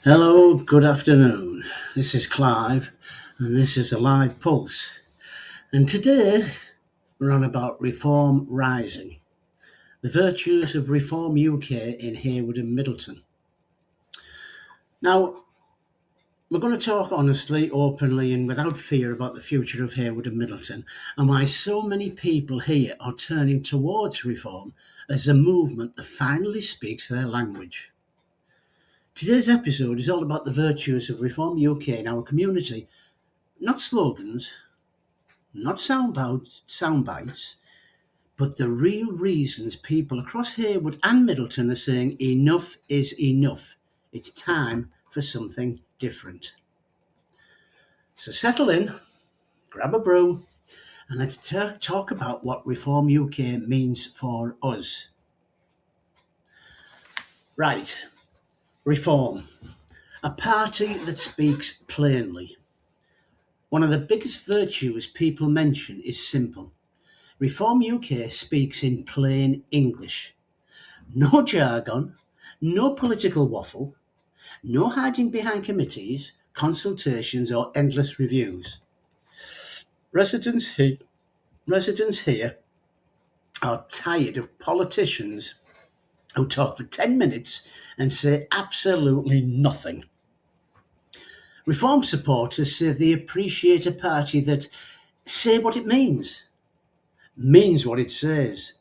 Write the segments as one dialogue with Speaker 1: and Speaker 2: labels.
Speaker 1: Hello, good afternoon. This is Clive, and this is a live pulse. And today we're on about Reform Rising, the virtues of Reform UK in Heywood and Middleton. Now, we're going to talk honestly, openly, and without fear about the future of Heywood and Middleton and why so many people here are turning towards reform as a movement that finally speaks their language. Today's episode is all about the virtues of Reform UK in our community, not slogans, not sound bites, but the real reasons people across Heywood and Middleton are saying enough is enough. It's time for something different. So settle in, grab a brew, and let's talk about what Reform UK means for us. Right, Reform. A party that speaks plainly. One of the biggest virtues people mention is simple. Reform UK speaks in plain English. No jargon, no political waffle, no hiding behind committees, consultations or endless reviews. Residents here are tired of politicians who talk for 10 minutes and say absolutely nothing. Reform supporters say they appreciate a party that say what it means what it says,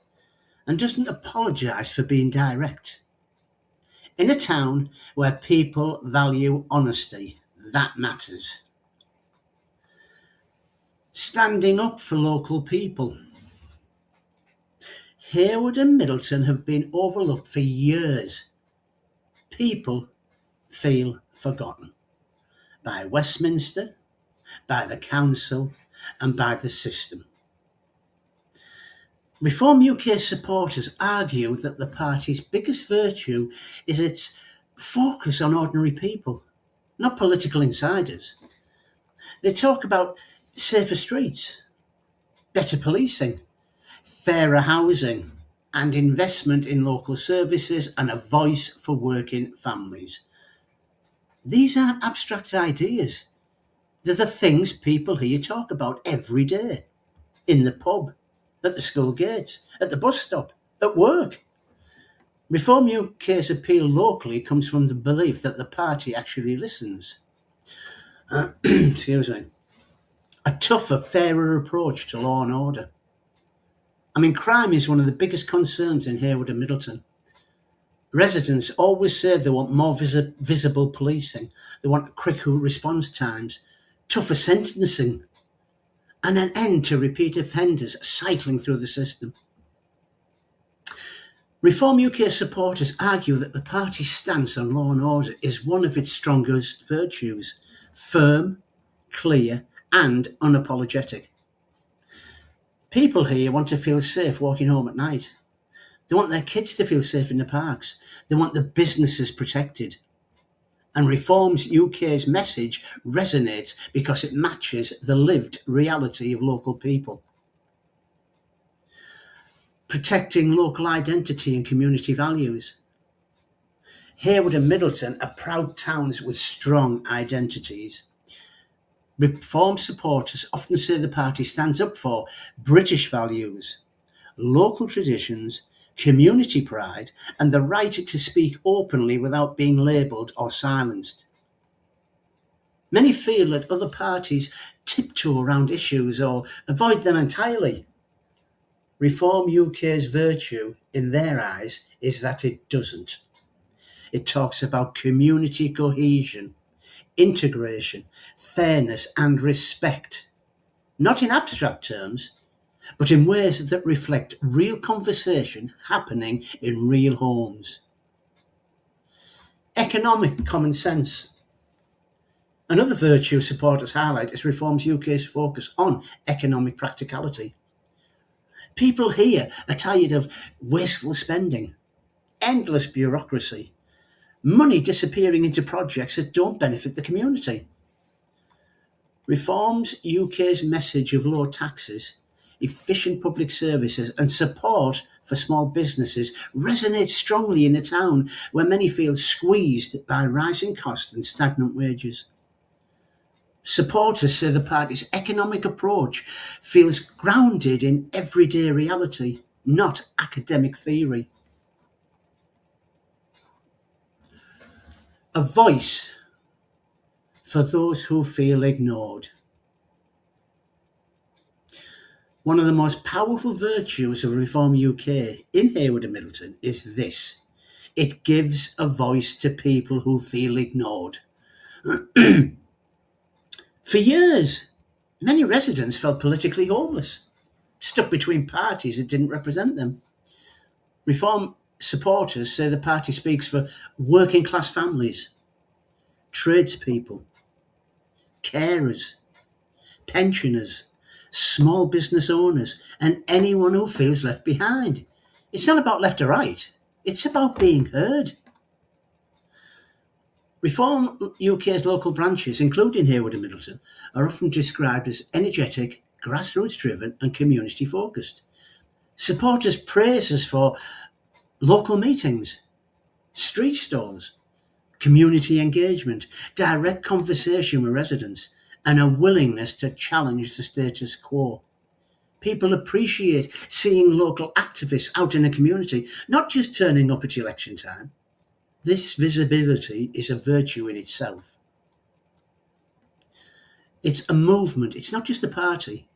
Speaker 1: and doesn't apologise for being direct. In a town where people value honesty, that matters. Standing up for local people. Heywood and Middleton have been overlooked for years. People feel forgotten by Westminster, by the council, and by the system. Reform UK supporters argue that the party's biggest virtue is its focus on ordinary people, not political insiders. They talk about safer streets, better policing, fairer housing, and investment in local services and a voice for working families. These aren't abstract ideas. They're the things people here talk about every day, in the pub, at the school gates, at the bus stop, at work. Reform UK's appeal locally comes from the belief that the party actually listens. Excuse me. A tougher, fairer approach to law and order. Crime is one of the biggest concerns in Heywood and Middleton. Residents always say they want more visible policing, they want quicker response times, tougher sentencing, and an end to repeat offenders cycling through the system. Reform UK supporters argue that the party's stance on law and order is one of its strongest virtues: firm, clear, and unapologetic. People here want to feel safe walking home at night. They want their kids to feel safe in the parks. They want the businesses protected. And Reforms UK's message resonates because it matches the lived reality of local people. Protecting local identity and community values. Heywood and Middleton are proud towns with strong identities. Reform supporters often say the party stands up for British values, local traditions, community pride, and the right to speak openly without being labelled or silenced. Many feel that other parties tiptoe around issues or avoid them entirely. Reform UK's virtue, in their eyes, is that it doesn't. It talks about community cohesion, integration, fairness, and respect, not in abstract terms, but in ways that reflect real conversation happening in real homes. Economic common sense. Another virtue supporters highlight is Reforms UK's focus on economic practicality. People here are tired of wasteful spending, endless bureaucracy, money disappearing into projects that don't benefit the community. Reforms UK's message of low taxes efficient public services and support for small businesses resonates strongly in a town where many feel squeezed by rising costs and stagnant wages. Supporters say the party's economic approach feels grounded in everyday reality, not academic theory. A voice for those who feel ignored. One of the most powerful virtues of Reform UK in Heywood and Middleton is this: it gives a voice to people who feel ignored. For years, many residents felt politically homeless, stuck between parties that didn't represent them. Reform supporters say the party speaks for working class families, tradespeople, carers, pensioners, small business owners, and anyone who feels left behind. It's not about left or right, it's about being heard. Reform UK's local branches, including Heywood and Middleton, are often described as energetic, grassroots driven and community focused. Supporters praise us for local meetings, street stalls, community engagement, direct conversation with residents, and a willingness to challenge the status quo. People appreciate seeing local activists out in the community, not just turning up at election time. This visibility is a virtue in itself. It's a movement, it's not just a party.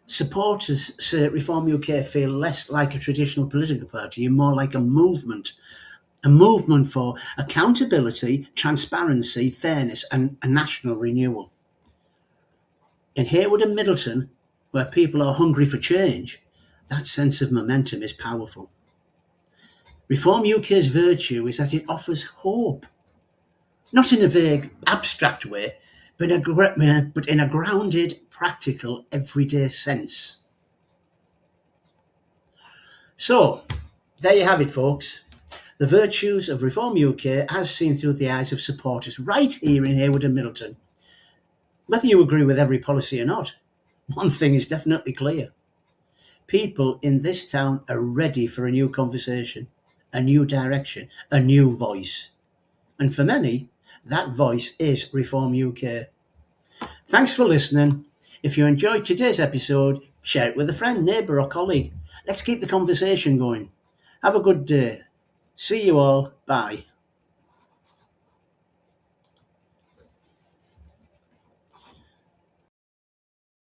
Speaker 1: Supporters say Reform UK feel less like a traditional political party and more like a movement for accountability, transparency, fairness, and a national renewal. In Heywood and Middleton, where people are hungry for change, that sense of momentum is powerful. Reform UK's virtue is that it offers hope, not in a vague, abstract way, but in a grounded, practical, everyday sense. So, there you have it, folks. The virtues of Reform UK as seen through the eyes of supporters right here in Heywood and Middleton. Whether you agree with every policy or not, one thing is definitely clear. People in this town are ready for a new conversation, a new direction, a new voice. And for many, that voice is Reform UK. Thanks for listening. If you enjoyed today's episode, share it with a friend, neighbour or colleague. Let's keep the conversation going. Have a good day. See you all. Bye.